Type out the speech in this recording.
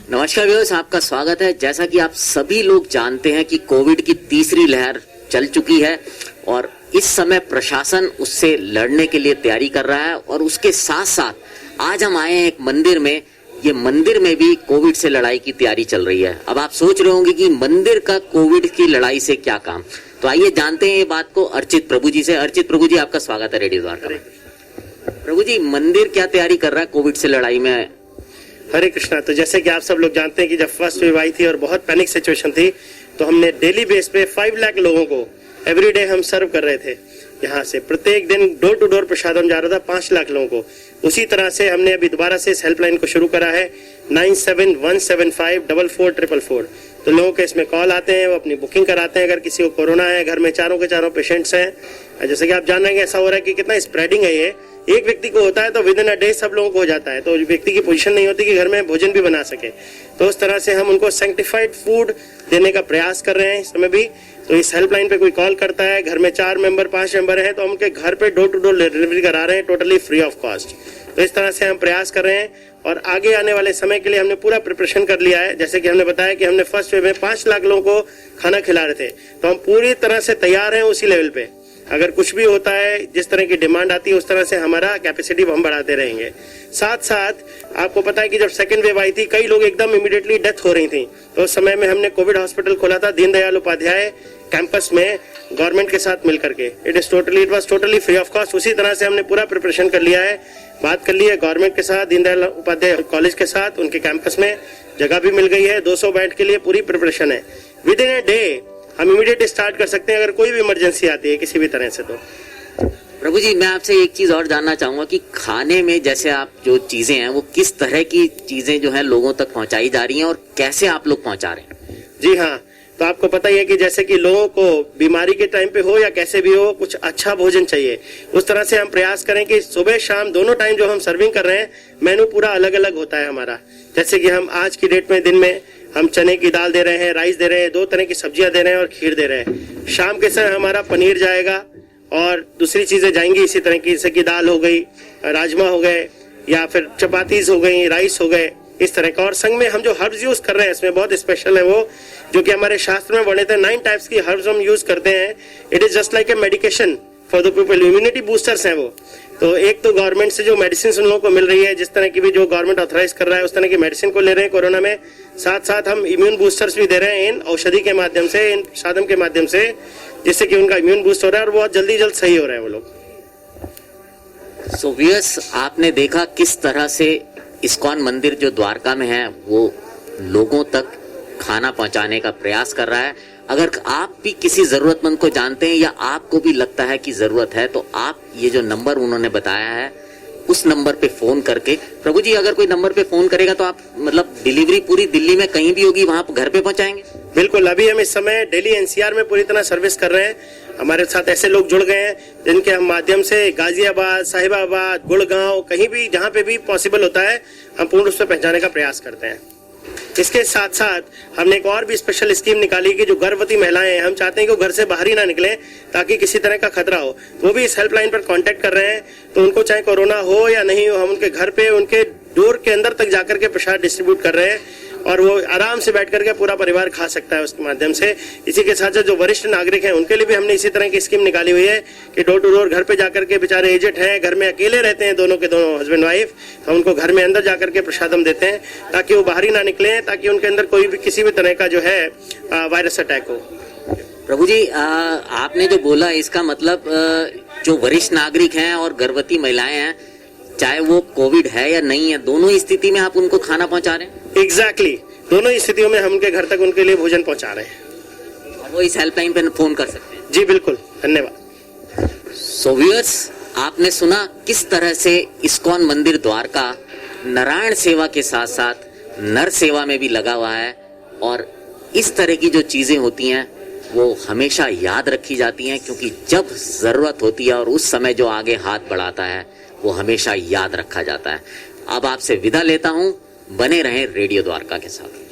नमस्कार व्यूअर्स, आपका स्वागत है। जैसा कि आप सभी लोग जानते हैं कि कोविड की तीसरी लहर चल चुकी है और इस समय प्रशासन उससे लड़ने के लिए तैयारी कर रहा है और उसके साथ साथ आज हम आए हैं एक मंदिर में। ये मंदिर में भी कोविड से लड़ाई की तैयारी चल रही है। अब आप सोच रहे होंगे कि मंदिर का कोविड की लड़ाई से क्या काम, तो आइए जानते हैं ये बात को अर्चित प्रभु जी से। अर्चित प्रभु जी, आपका स्वागत है रेडियो द्वारका में। प्रभु जी, मंदिर क्या तैयारी कर रहा है कोविड से लड़ाई में? हरे कृष्णा। तो जैसे कि आप सब लोग जानते हैं कि जब फर्स्ट वेव आई थी और बहुत पैनिक सिचुएशन थी, तो हमने डेली बेस पे 5 लाख लोगों को एवरीडे हम सर्व कर रहे थे। यहाँ से प्रत्येक दिन डोर टू डोर प्रसादम जा रहा था 5 लाख लोगों को। उसी तरह से हमने अभी दोबारा से इस हेल्पलाइन को शुरू करा है 9717544444। तो लोगों के इसमें कॉल आते हैं, वो अपनी बुकिंग कराते हैं। अगर किसी को कोरोना है, घर में चारों के चारों पेशेंट्स हैं, जैसे कि आप जान रहे हैं ऐसा हो रहा है कि कितना स्प्रेडिंग है ये। एक व्यक्ति को होता है तो विद इन अ डे सब लोगों को हो जाता है, तो व्यक्ति की पोजीशन नहीं होती कि घर में भोजन भी बना सके। तो उस तरह से हम उनको सैंक्टिफाइड फूड देने का प्रयास कर रहे हैं इस समय भी। तो इस हेल्पलाइन पे कोई कॉल करता है, घर में 4 मेंबर 5 मेंबर है, तो हम उनके घर पे डोर टू डोर डिलीवरी करा रहे हैं टोटली फ्री ऑफ कॉस्ट। तो इस तरह से हम प्रयास कर रहे हैं और आगे आने वाले समय के लिए हमने पूरा प्रिपरेशन कर लिया है। जैसे कि हमने बताया कि हमने फर्स्ट वेव में 5 लाख लोगों को खाना खिला रहे थे, तो हम पूरी तरह से तैयार हैं उसी लेवल पे। अगर कुछ भी होता है, जिस तरह की डिमांड आती है उस तरह से हमारा कैपेसिटी हम बढ़ाते रहेंगे। साथ साथ आपको पता है कि जब सेकंड वेव आई थी, कई लोग एकदम इमीडिएटली डेथ हो रही थी, तो उस समय में हमने कोविड हॉस्पिटल खोला था दीनदयाल उपाध्याय कैंपस में गवर्नमेंट के साथ मिलकर के। It was totally free of cost. उसी तरह से हमने पूरा प्रिपरेशन कर लिया है, बात कर ली है गवर्नमेंट के साथ, दीनदयाल उपाध्याय कॉलेज के साथ, उनके कैंपस में जगह भी मिल गई है। 200 बेड के लिए पूरी प्रिपरेशन है। विद इन ए डे हम इमीडिएट स्टार्ट कर सकते हैं अगर कोई भी इमरजेंसी आती है किसी भी तरह से। तो प्रभु जी, मैं आपसे एक चीज और जानना चाहूंगा कि खाने में जैसे आप जो चीजें हैं वो किस तरह की चीजें जो है लोगों तक पहुंचाई जा रही हैं और कैसे आप लोग पहुंचा रहे हैं? जी हाँ, तो आपको पता ही है कि जैसे कि लोगों को बीमारी के टाइम पे हो या कैसे भी हो, कुछ अच्छा भोजन चाहिए। उस तरह से हम प्रयास करें कि सुबह शाम दोनों टाइम जो हम सर्विंग कर रहे हैं, मेनू पूरा अलग अलग होता है हमारा। जैसे कि हम आज की डेट में दिन में हम चने की दाल दे रहे हैं, राइस दे रहे हैं, 2 तरह की सब्जियां दे रहे हैं और खीर दे रहे हैं। शाम के समय हमारा पनीर जाएगा और दूसरी चीजें जाएंगी इसी तरह की, जैसे कि दाल हो गई, राजमा हो गए, या फिर चपातीज हो गई, राइस हो गए, इस तरह का। और संग में हम जो हर्ब्स यूज कर रहे हैं इसमें बहुत स्पेशल है वो, जो कि हमारे शास्त्र में वर्णित है। 9 टाइप्स की हर्ब्स हम यूज करते हैं। It is just like a medication for the people. Immunity boosters हैं वो। तो एक तो गवर्नमेंट से जो मेडिसिन उन लोगों को मिल रही है, जिस तरह की भी जो गवर्नमेंट ऑथराइज कर रहा है उस तरह की मेडिसिन को ले रहे हैं कोरोना में। साथ साथ हम इम्यून बूस्टर्स भी दे रहे हैं इन औषधि के माध्यम से, इन साधन के माध्यम से, जिससे कि उनका इम्यून बूस्ट हो रहा है और बहुत जल्दी सही हो रहे हैं वो लोग। सो व्यूअर्स, आपने देखा किस तरह से इस्कॉन मंदिर जो द्वारका में है वो लोगों तक खाना पहुंचाने का प्रयास कर रहा है। अगर आप भी किसी जरूरतमंद को जानते हैं या आपको भी लगता है कि जरूरत है, तो आप ये जो नंबर उन्होंने बताया है उस नंबर पे फोन करके, प्रभु जी अगर कोई नंबर पे फोन करेगा तो आप मतलब डिलीवरी पूरी दिल्ली में कहीं भी होगी वहां घर पे पहुंचाएंगे? बिल्कुल। अभी हम इस समय दिल्ली एनसीआर में पूरी तरह सर्विस कर रहे हैं। हमारे साथ ऐसे लोग जुड़ गए हैं जिनके हम माध्यम से गाजियाबाद, साहिबाबाद, गुड़गांव, कहीं भी जहां पे भी पॉसिबल होता है हम पूर्ण रूप से पहुंचाने का प्रयास करते हैं। इसके साथ साथ हमने एक और भी स्पेशल स्कीम निकाली कि जो गर्भवती महिलाएं हैं, हम चाहते हैं कि वो घर से बाहर ही ना निकलें ताकि किसी तरह का खतरा हो, वो भी इस हेल्पलाइन पर कांटेक्ट कर रहे हैं। तो उनको चाहे कोरोना हो या नहीं हो, हम उनके घर पे उनके डोर के अंदर तक जाकर के प्रसाद डिस्ट्रीब्यूट कर रहे हैं और वो आराम से बैठ करके पूरा परिवार खा सकता है उसके माध्यम से। इसी के साथ साथ जो वरिष्ठ नागरिक हैं उनके लिए भी हमने इसी तरह की स्कीम निकाली हुई है कि डोर टू डोर घर पे जाकर के, बेचारे एजेड हैं, घर में अकेले रहते हैं दोनों के दोनों हस्बैंड वाइफ, हम उनको घर में अंदर जाकर के प्रसादम देते हैं ताकि वो बाहर ही ना निकले, ताकि उनके अंदर कोई भी किसी भी तरह का जो है वायरस अटैक हो। प्रभु जी, आपने जो बोला इसका मतलब जो वरिष्ठ नागरिक हैं और गर्भवती महिलाएं हैं, चाहे वो कोविड है या नहीं है, दोनों ही स्थिति में आप उनको खाना पहुंचा रहे हैं? एग्जैक्टली, दोनों ही स्थितियों में हम उनके घर तक उनके लिए भोजन पहुंचा रहे हैं। वो इस हेल्पलाइन पे फोन कर सकते हैं? जी बिल्कुल, धन्यवाद। सो व्यूअर्स, आपने सुना किस तरह से इस्कॉन मंदिर द्वारका नारायण सेवा के साथ साथ नर सेवा में भी लगा हुआ है और इस तरह की जो चीजें होती हैं वो हमेशा याद रखी जाती हैं, क्योंकि जब जरूरत होती है और उस समय जो आगे हाथ बढ़ाता है वो हमेशा याद रखा जाता है। अब आपसे विदा लेता हूं, बने रहें रेडियो द्वारका के साथ।